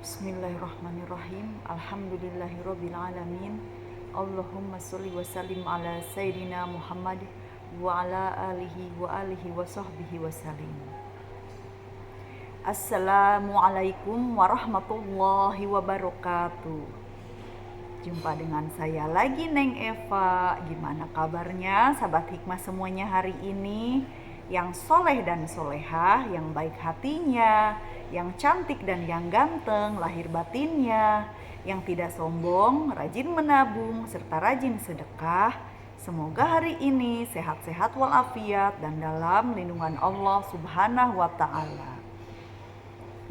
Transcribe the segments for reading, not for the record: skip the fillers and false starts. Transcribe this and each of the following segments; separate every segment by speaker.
Speaker 1: Bismillahirrahmanirrahim. Alhamdulillahirrabbilalamin. Allahumma sholli wa sallim ala Sayyidina Muhammad wa ala alihi wa sahbihi wa sallim. Assalamualaikum warahmatullahi wabarakatuh. Jumpa dengan saya lagi, Neng Eva. Gimana kabarnya sahabat hikmah semuanya hari ini? Yang soleh dan solehah, yang baik hatinya, yang cantik dan yang ganteng lahir batinnya, yang tidak sombong, rajin menabung, serta rajin sedekah. Semoga hari ini sehat-sehat walafiat dan dalam lindungan Allah Subhanahu wa Ta'ala.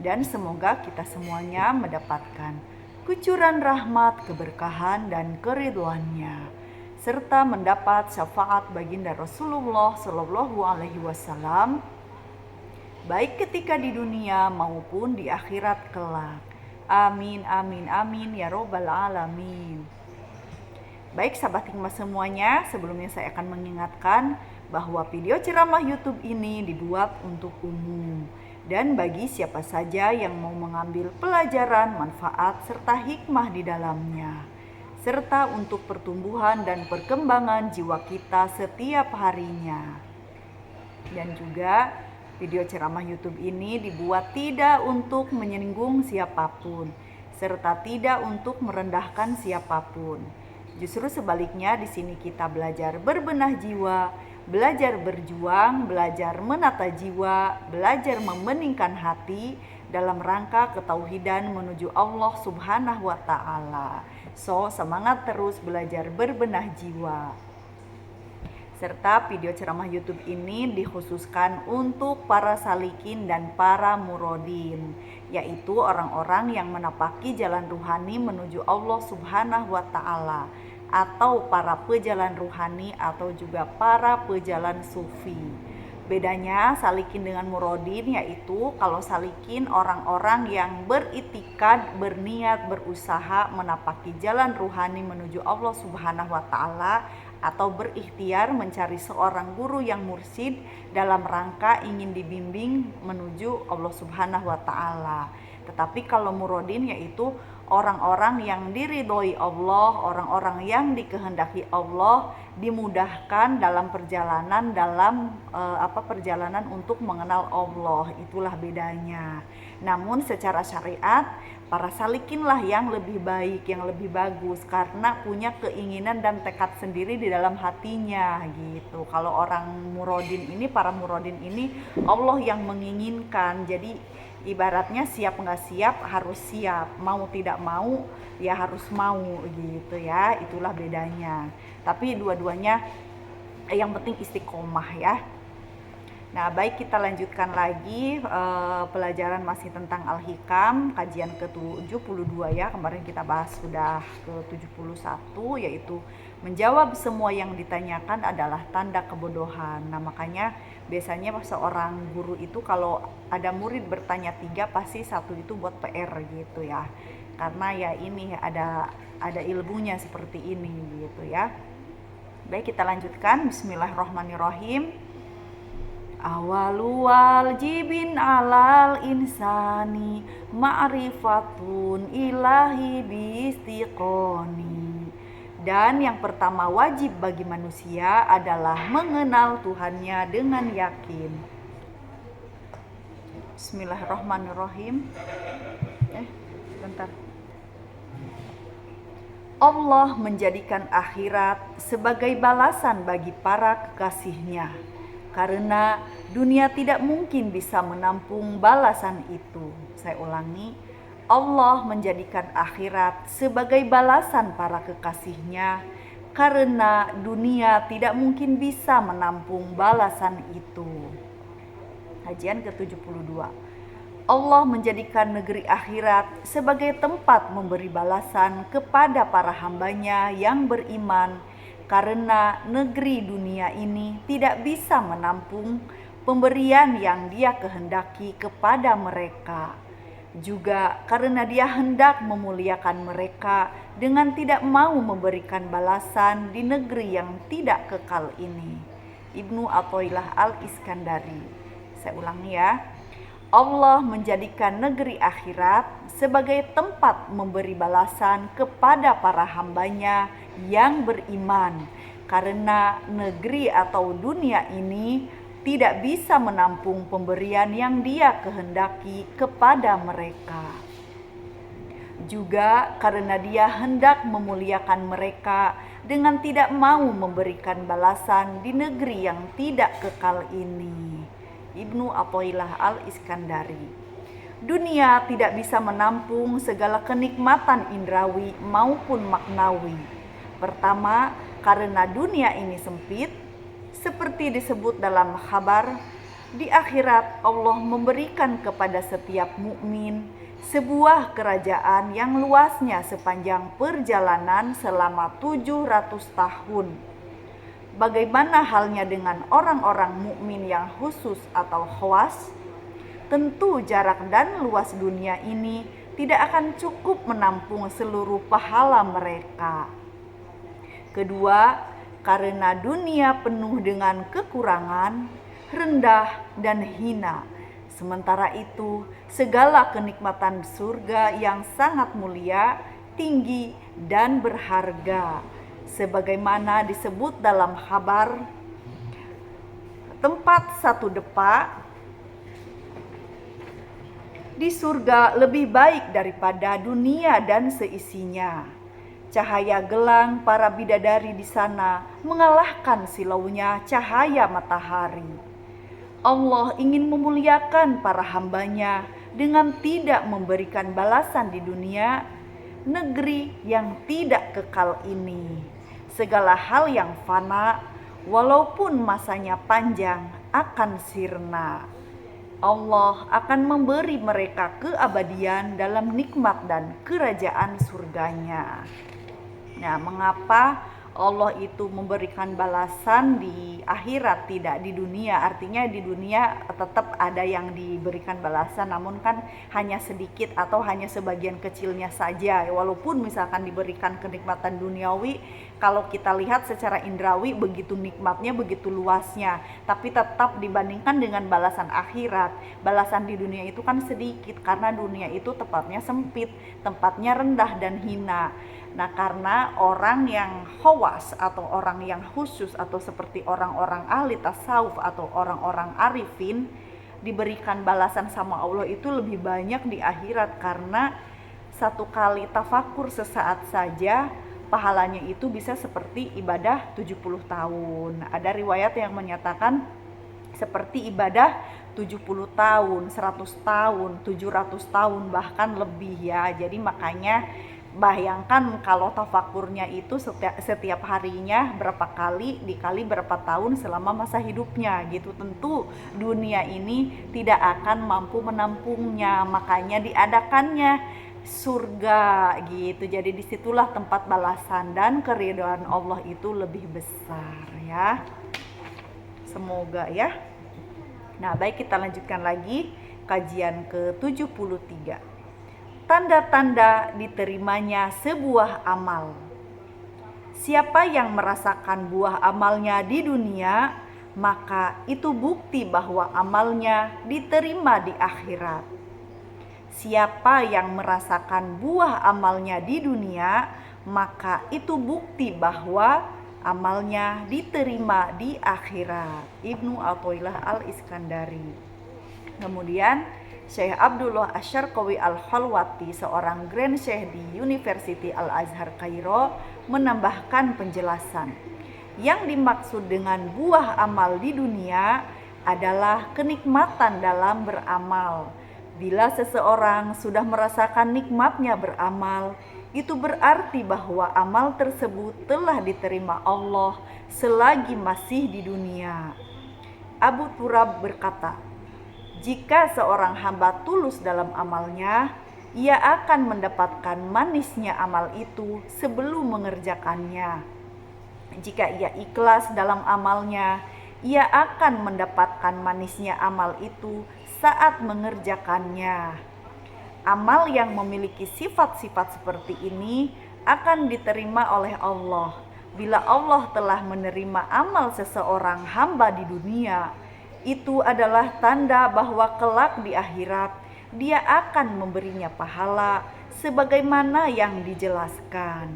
Speaker 1: Dan semoga kita semuanya mendapatkan kucuran rahmat, keberkahan, dan keridhoannya, serta mendapat syafaat baginda Rasulullah Shallallahu Alaihi Wasallam, baik ketika di dunia maupun di akhirat kelak. Amin, amin, amin ya robbal alamin. Baik sahabat hikmah semuanya, sebelumnya saya akan mengingatkan bahwa video ceramah YouTube ini dibuat untuk umum dan bagi siapa saja yang mau mengambil pelajaran, manfaat, serta hikmah di dalamnya, serta untuk pertumbuhan dan perkembangan jiwa kita setiap harinya. Dan juga video ceramah YouTube ini dibuat tidak untuk menyinggung siapapun, serta tidak untuk merendahkan siapapun. Justru sebaliknya, di sini kita belajar berbenah jiwa, belajar berjuang, belajar menata jiwa, belajar membeningkan hati dalam rangka ketauhidan menuju Allah Subhanahu wa Ta'ala. So, semangat terus belajar berbenah jiwa. Serta video ceramah YouTube ini dikhususkan untuk para salikin dan para murodin, yaitu orang-orang yang menapaki jalan ruhani menuju Allah Subhanahu wa Ta'ala, atau para pejalan ruhani atau juga para pejalan sufi. Bedanya salikin dengan murodin, yaitu kalau salikin orang-orang yang beritikad, berniat, berusaha menapaki jalan ruhani menuju Allah Subhanahu wa Ta'ala, atau berikhtiar mencari seorang guru yang mursyid dalam rangka ingin dibimbing menuju Allah Subhanahu wa Ta'ala. Tetapi kalau murodin yaitu orang-orang yang diridhoi Allah, orang-orang yang dikehendaki Allah, dimudahkan dalam perjalanan perjalanan untuk mengenal Allah. Itulah bedanya. Namun secara syariat, para salikinlah yang lebih baik, yang lebih bagus, karena punya keinginan dan tekad sendiri di dalam hatinya gitu. Kalau orang murodin ini, para murodin ini Allah yang menginginkan. Jadi ibaratnya siap nggak siap harus siap, mau tidak mau ya harus mau gitu ya. Itulah bedanya. Tapi dua-duanya yang penting istiqomah ya. Nah, baik, kita lanjutkan lagi pelajaran masih tentang Al-Hikam, kajian ke-72 ya. Kemarin kita bahas sudah ke-71, yaitu menjawab semua yang ditanyakan adalah tanda kebodohan. Nah, makanya biasanya seorang guru itu kalau ada murid bertanya 3, pasti 1 itu buat PR gitu ya. Karena ya ini ada ilmunya seperti ini gitu ya. Baik, kita lanjutkan. Bismillahirrahmanirrahim. Awalu wajibin alal insani ma'rifatun ilahi biistiqoni. Dan yang pertama wajib bagi manusia adalah mengenal Tuhannya dengan yakin. Bismillahirrahmanirrahim. Bentar. Allah menjadikan akhirat sebagai balasan bagi para kekasihnya, karena dunia tidak mungkin bisa menampung balasan itu. Saya ulangi, Allah menjadikan akhirat sebagai balasan para kekasihnya, karena dunia tidak mungkin bisa menampung balasan itu. Kajian ke-72. Allah menjadikan negeri akhirat sebagai tempat memberi balasan kepada para hambanya yang beriman, karena negeri dunia ini tidak bisa menampung pemberian yang Dia kehendaki kepada mereka. Juga karena Dia hendak memuliakan mereka dengan tidak mau memberikan balasan di negeri yang tidak kekal ini. Ibnu Athaillah Al-Iskandari. Saya ulangi ya. Allah menjadikan negeri akhirat sebagai tempat memberi balasan kepada para hambanya yang beriman, karena negeri atau dunia ini tidak bisa menampung pemberian yang Dia kehendaki kepada mereka. Juga karena Dia hendak memuliakan mereka dengan tidak mau memberikan balasan di negeri yang tidak kekal ini. Ibnu Athaillah Al-Iskandari. Dunia tidak bisa menampung segala kenikmatan indrawi maupun maknawi. Pertama, karena dunia ini sempit, seperti disebut dalam khabar, di akhirat Allah memberikan kepada setiap mukmin sebuah kerajaan yang luasnya sepanjang perjalanan selama 700 tahun. Bagaimana halnya dengan orang-orang mukmin yang khusus atau khawas? Tentu jarak dan luas dunia ini tidak akan cukup menampung seluruh pahala mereka. Kedua, karena dunia penuh dengan kekurangan, rendah dan hina. Sementara itu, segala kenikmatan surga yang sangat mulia, tinggi dan berharga, sebagaimana disebut dalam khabar, tempat satu depa di surga lebih baik daripada dunia dan seisinya. Cahaya gelang para bidadari di sana mengalahkan silaunya cahaya matahari. Allah ingin memuliakan para hambanya dengan tidak memberikan balasan di dunia, negeri yang tidak kekal ini. Segala hal yang fana, walaupun masanya panjang, akan sirna. Allah akan memberi mereka keabadian dalam nikmat dan kerajaan surganya. Nah, mengapa Allah itu memberikan balasan di akhirat, tidak di dunia? Artinya di dunia tetap ada yang diberikan balasan, namun kan hanya sedikit atau hanya sebagian kecilnya saja. Walaupun misalkan diberikan kenikmatan duniawi, kalau kita lihat secara indrawi begitu nikmatnya, begitu luasnya, tapi tetap dibandingkan dengan balasan akhirat, balasan di dunia itu kan sedikit, karena dunia itu tempatnya sempit, tempatnya rendah dan hina. Nah, karena orang yang khawas atau orang yang khusus atau seperti orang-orang ahli tasawuf atau orang-orang arifin diberikan balasan sama Allah itu lebih banyak di akhirat, karena satu kali tafakur sesaat saja pahalanya itu bisa seperti ibadah 70 tahun. Ada riwayat yang menyatakan seperti ibadah 70 tahun, 100 tahun, 700 tahun bahkan lebih ya. Jadi makanya bayangkan kalau tafakurnya itu setiap harinya berapa kali, dikali berapa tahun selama masa hidupnya gitu. Tentu dunia ini tidak akan mampu menampungnya, makanya diadakannya surga gitu. Jadi disitulah tempat balasan dan keridhaan Allah itu lebih besar ya. Semoga ya. Nah, baik, kita lanjutkan lagi kajian ke-73. Tanda-tanda diterimanya sebuah amal. Siapa yang merasakan buah amalnya di dunia, maka itu bukti bahwa amalnya diterima di akhirat. Siapa yang merasakan buah amalnya di dunia, maka itu bukti bahwa amalnya diterima di akhirat. Ibnu Athaillah Al-Iskandari. Kemudian Syekh Abdullah Asyarqawi Al-Khalwati, seorang Grand Syekh di University Al-Azhar Kairo, menambahkan penjelasan. Yang dimaksud dengan buah amal di dunia adalah kenikmatan dalam beramal. Bila seseorang sudah merasakan nikmatnya beramal, itu berarti bahwa amal tersebut telah diterima Allah selagi masih di dunia. Abu Turab berkata, jika seorang hamba tulus dalam amalnya, ia akan mendapatkan manisnya amal itu sebelum mengerjakannya. Jika ia ikhlas dalam amalnya, ia akan mendapatkan manisnya amal itu saat mengerjakannya. Amal yang memiliki sifat-sifat seperti ini akan diterima oleh Allah. Bila Allah telah menerima amal seseorang hamba di dunia, Itu adalah tanda bahwa kelak di akhirat Dia akan memberinya pahala sebagaimana yang dijelaskan.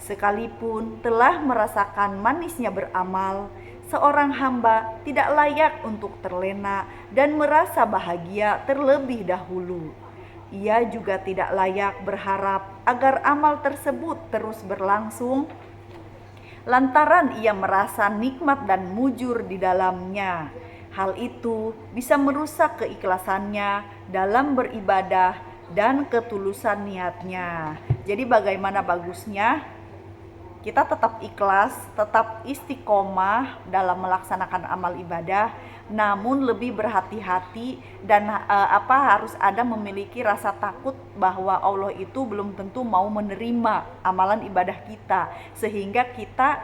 Speaker 1: Sekalipun telah merasakan manisnya beramal, seorang hamba tidak layak untuk terlena dan merasa bahagia terlebih dahulu. Ia juga tidak layak berharap agar amal tersebut terus berlangsung lantaran ia merasa nikmat dan mujur di dalamnya. Hal itu bisa merusak keikhlasannya dalam beribadah dan ketulusan niatnya. Jadi bagaimana bagusnya kita tetap ikhlas, tetap istiqomah dalam melaksanakan amal ibadah, namun lebih berhati-hati dan harus ada memiliki rasa takut bahwa Allah itu belum tentu mau menerima amalan ibadah kita, sehingga kita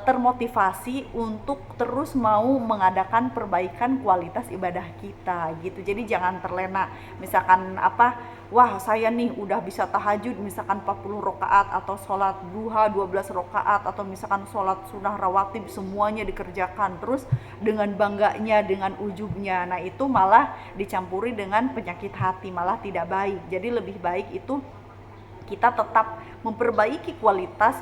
Speaker 1: termotivasi untuk terus mau mengadakan perbaikan kualitas ibadah kita gitu. Jadi jangan terlena misalkan wah saya nih udah bisa tahajud misalkan 40 rakaat atau sholat duha 12 rakaat atau misalkan sholat sunnah rawatib semuanya dikerjakan terus dengan bangganya, dengan ujubnya. Nah itu malah dicampuri dengan penyakit hati, malah tidak baik. Jadi lebih baik itu kita tetap memperbaiki kualitas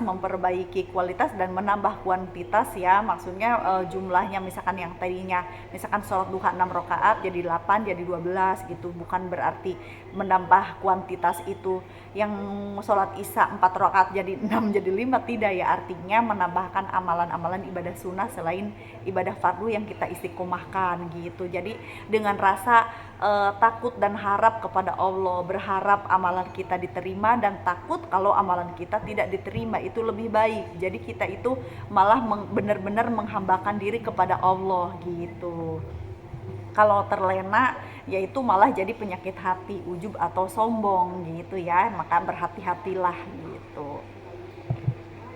Speaker 1: dan menambah kuantitas ya, maksudnya jumlahnya misalkan yang tadinya misalkan sholat duha 6 rakaat jadi 8 jadi 12 gitu, bukan berarti menambah kuantitas itu yang sholat isya 4 rakaat jadi 6 jadi 5, tidak ya, artinya menambahkan amalan-amalan ibadah sunnah selain ibadah fardu yang kita istiqomahkan gitu. Jadi dengan rasa takut dan harap kepada Allah, berharap amalan kita diterima dan takut kalau amalan kita tidak diterima, itu lebih baik. Jadi kita itu malah benar-benar menghambakan diri kepada Allah gitu. Kalau terlena yaitu malah jadi penyakit hati, ujub atau sombong gitu ya, maka berhati-hatilah gitu.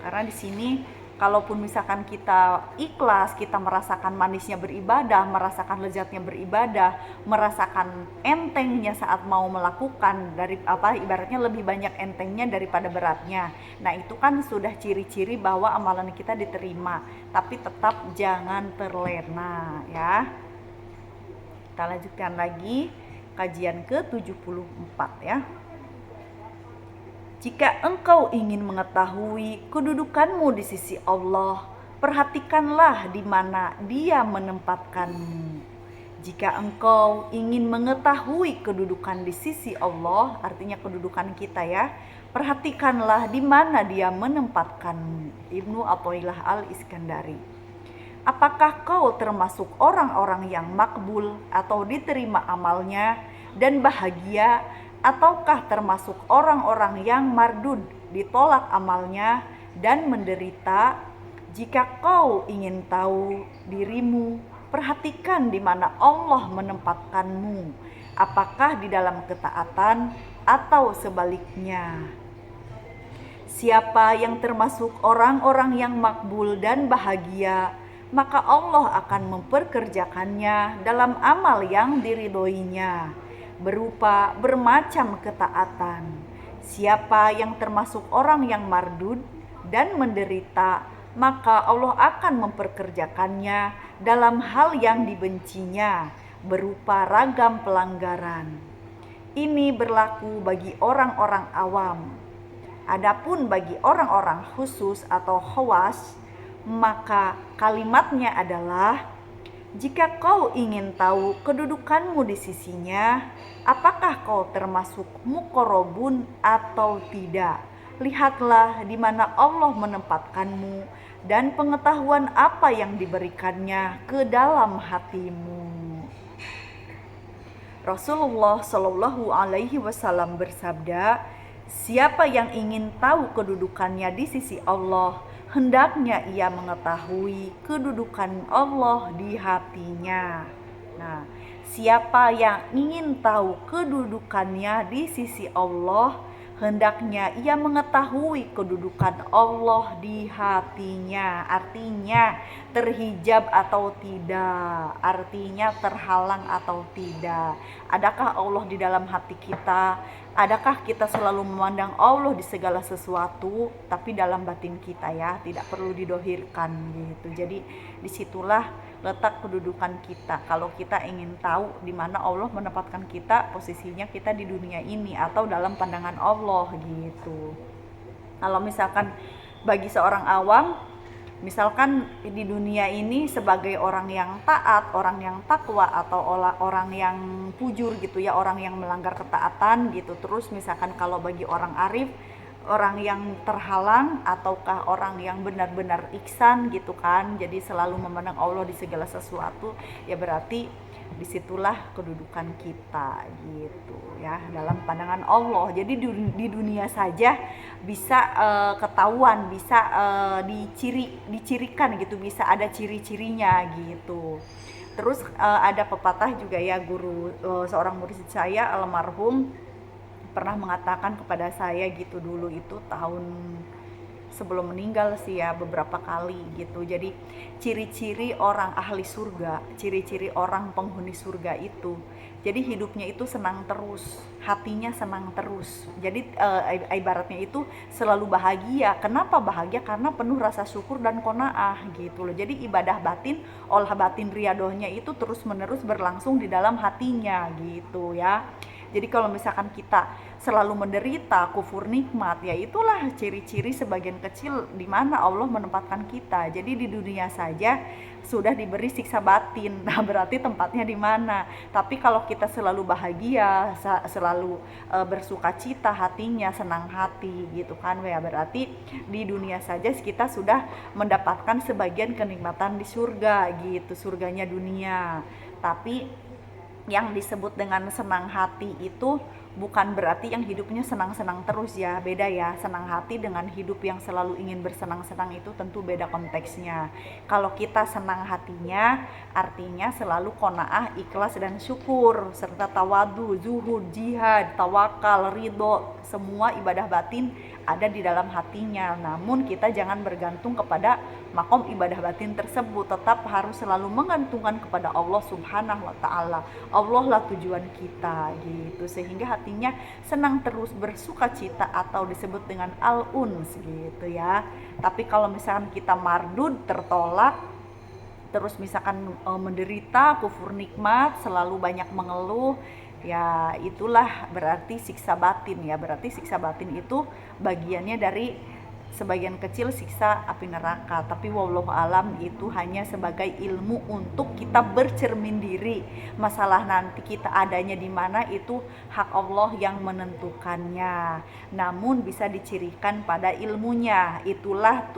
Speaker 1: Karena di sini kalaupun misalkan kita ikhlas, kita merasakan manisnya beribadah, merasakan lezatnya beribadah, merasakan entengnya saat mau melakukan, dari ibaratnya lebih banyak entengnya daripada beratnya. Nah itu kan sudah ciri-ciri bahwa amalan kita diterima, tapi tetap jangan terlena ya. Kita lanjutkan lagi kajian ke-74 ya. Jika engkau ingin mengetahui kedudukanmu di sisi Allah, perhatikanlah di mana Dia menempatkanmu. Jika engkau ingin mengetahui kedudukan di sisi Allah, artinya kedudukan kita ya, perhatikanlah di mana Dia menempatkanmu. Ibnu Athaillah Al-Iskandari. Apakah kau termasuk orang-orang yang makbul atau diterima amalnya dan bahagia, ataukah termasuk orang-orang yang mardud, ditolak amalnya dan menderita? Jika kau ingin tahu dirimu, perhatikan di mana Allah menempatkanmu, apakah di dalam ketaatan atau sebaliknya. Siapa yang termasuk orang-orang yang makbul dan bahagia, maka Allah akan memperkerjakannya dalam amal yang diridhoinya, berupa bermacam ketaatan. Siapa yang termasuk orang yang mardud dan menderita, maka Allah akan memperkerjakannya dalam hal yang dibencinya, berupa ragam pelanggaran. Ini berlaku bagi orang-orang awam. Adapun bagi orang-orang khusus atau khawas, maka kalimatnya adalah, jika kau ingin tahu kedudukanmu di sisinya, apakah kau termasuk muqarrabun atau tidak? Lihatlah di mana Allah menempatkanmu dan pengetahuan apa yang diberikannya ke dalam hatimu. Rasulullah Shallallahu Alaihi Wasallam bersabda, siapa yang ingin tahu kedudukannya di sisi Allah, hendaknya ia mengetahui kedudukan Allah di hatinya. Nah, siapa yang ingin tahu kedudukannya di sisi Allah, hendaknya ia mengetahui kedudukan Allah di hatinya. Artinya terhijab atau tidak, artinya terhalang atau tidak. Adakah Allah di dalam hati kita? Adakah kita selalu memandang Allah di segala sesuatu, tapi dalam batin kita ya, tidak perlu didohirkan gitu. Jadi disitulah letak kedudukan kita. Kalau kita ingin tahu di mana Allah menempatkan kita, posisinya kita di dunia ini atau dalam pandangan Allah gitu. Kalau misalkan bagi seorang awam, misalkan di dunia ini sebagai orang yang taat, orang yang takwa, atau orang yang pujur gitu ya, orang yang melanggar ketaatan gitu. Terus misalkan kalau bagi orang arif, orang yang terhalang, ataukah orang yang benar-benar ihsan gitu kan, jadi selalu memandang Allah di segala sesuatu, ya berarti disitulah kedudukan kita gitu ya dalam pandangan Allah. Jadi di dunia saja bisa ketahuan, bisa dicirikan gitu, bisa ada ciri-cirinya gitu. Terus ada pepatah juga ya, guru seorang murid saya almarhum pernah mengatakan kepada saya gitu, dulu itu tahun sebelum meninggal sih ya, beberapa kali gitu. Jadi ciri-ciri orang ahli surga, ciri-ciri orang penghuni surga itu, jadi hidupnya itu senang terus, hatinya senang terus. Jadi ibaratnya itu selalu bahagia. Kenapa bahagia? Karena penuh rasa syukur dan qanaah gitu loh. Jadi ibadah batin, olah batin riadohnya itu terus menerus berlangsung di dalam hatinya gitu ya. Jadi kalau misalkan kita selalu menderita, kufur nikmat, ya itulah ciri-ciri sebagian kecil di mana Allah menempatkan kita. Jadi di dunia saja sudah diberi siksa batin. Nah, berarti tempatnya di mana? Tapi kalau kita selalu bahagia, selalu bersukacita hatinya, senang hati gitu kan, ya berarti di dunia saja kita sudah mendapatkan sebagian kenikmatan di surga gitu, surganya dunia. Tapi yang disebut dengan senang hati itu bukan berarti yang hidupnya senang-senang terus ya, beda ya. Senang hati dengan hidup yang selalu ingin bersenang-senang itu tentu beda konteksnya. Kalau kita senang hatinya artinya selalu qanaah, ikhlas dan syukur, serta tawadu, zuhud, jihad, tawakal, ridho, semua ibadah batin ada di dalam hatinya. Namun kita jangan bergantung kepada makom ibadah batin tersebut, tetap harus selalu menggantungkan kepada Allah Subhanahu wa taala. Allah lah tujuan kita gitu, sehingga hatinya senang terus, bersukacita, atau disebut dengan al-uns gitu ya. Tapi kalau misalkan kita mardud, tertolak, terus misalkan menderita, kufur nikmat, selalu banyak mengeluh, ya itulah berarti siksa batin ya. Berarti siksa batin itu bagiannya dari sebagian kecil siksa api neraka. Tapi wallahu alam itu hanya sebagai ilmu untuk kita bercermin diri. Masalah nanti kita adanya di mana itu hak Allah yang menentukannya. Namun bisa dicirikan pada ilmunya. Itulah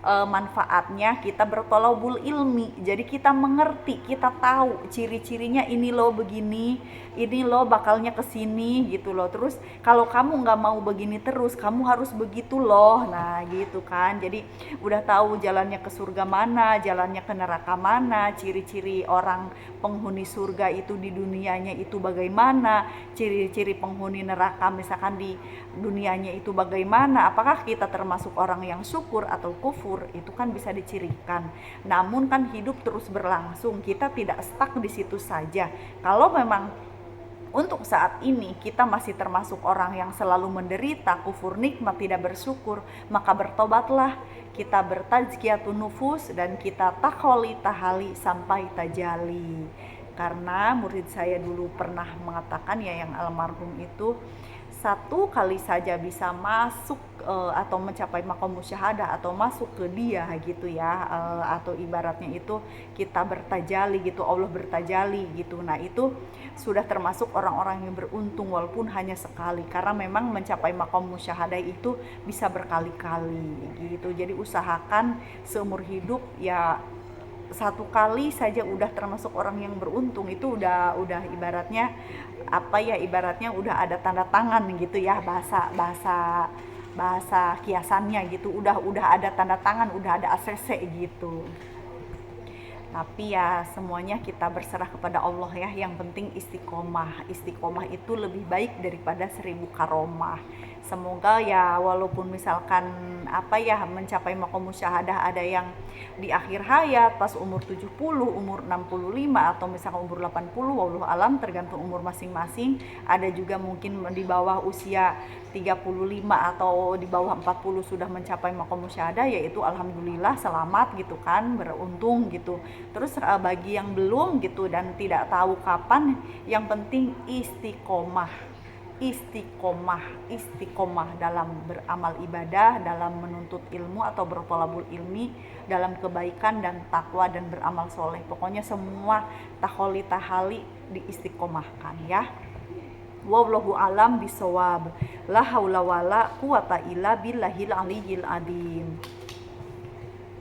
Speaker 1: manfaatnya kita bertolabul ilmi. Jadi kita mengerti, kita tahu ciri-cirinya, ini loh begini, ini loh bakalnya kesini gitu loh. Terus kalau kamu nggak mau begini terus, kamu harus begitu loh. Nah gitu kan. Jadi udah tahu jalannya ke surga mana, jalannya ke neraka mana, ciri-ciri orang penghuni surga itu di dunianya itu bagaimana, ciri-ciri penghuni neraka misalkan di dunianya itu bagaimana, apakah kita termasuk orang yang syukur atau kufur, itu kan bisa dicirikan. Namun kan hidup terus berlangsung, kita tidak stuck di situ saja. Kalau memang untuk saat ini kita masih termasuk orang yang selalu menderita, kufur nikmat, tidak bersyukur, maka bertobatlah, kita bertazkiyatun nufus, dan kita takholi tahali sampai tajali. Karena murid saya dulu pernah mengatakan ya, yang almarhum itu, satu kali saja bisa masuk atau mencapai makom musyahadah atau masuk ke dia gitu ya, atau ibaratnya itu kita bertajali gitu, Allah bertajali gitu. Nah itu sudah termasuk orang-orang yang beruntung walaupun hanya sekali, karena memang mencapai makom musyahadah itu bisa berkali-kali gitu. Jadi usahakan seumur hidup ya satu kali saja udah termasuk orang yang beruntung. Itu udah ibaratnya apa ya, ibaratnya udah ada tanda tangan gitu ya, bahasa kiasannya gitu, udah ada tanda tangan, udah ada ACC gitu. Tapi ya semuanya kita berserah kepada Allah ya. Yang penting istiqomah. Istiqomah itu lebih baik daripada 1000 karomah. Semoga ya walaupun misalkan mencapai makom musyahadah ada yang di akhir hayat pas umur 70, umur 65, atau misalkan umur 80, wallahu alam, tergantung umur masing-masing. Ada juga mungkin di bawah usia 35 atau di bawah 40 sudah mencapai makom musyahadah, yaitu alhamdulillah selamat gitu kan, beruntung gitu. Terus bagi yang belum gitu dan tidak tahu kapan, yang penting istiqomah dalam beramal ibadah, dalam menuntut ilmu atau bertolabul ilmi, dalam kebaikan dan takwa dan beramal soleh. Pokoknya semua taholi diistiqomahkan ya. Wallahu alam bisawab. La haula wala quwata illa billahil aliyyil azim.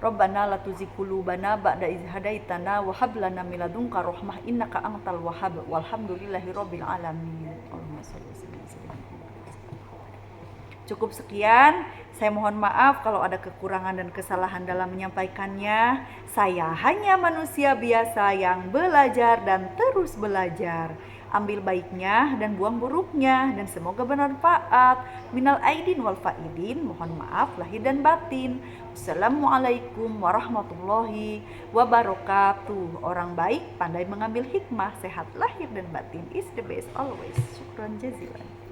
Speaker 1: Rabbana la tuzigh qulubana ba'da idh hadaitana wa hab lana min ladunka rahmah innaka antal wahhab. Walhamdulillahi rabbil alamin. Allahumma shalli wa sallim. Cukup sekian. Saya mohon maaf kalau ada kekurangan dan kesalahan dalam menyampaikannya. Saya hanya manusia biasa yang belajar dan terus belajar. Ambil baiknya dan buang buruknya, dan semoga bermanfaat. Minal aidin wal faidin, mohon maaf lahir dan batin. Assalamualaikum warahmatullahi wabarakatuh. Orang baik pandai mengambil hikmah, sehat lahir dan batin is the best always. Syukran jazilan.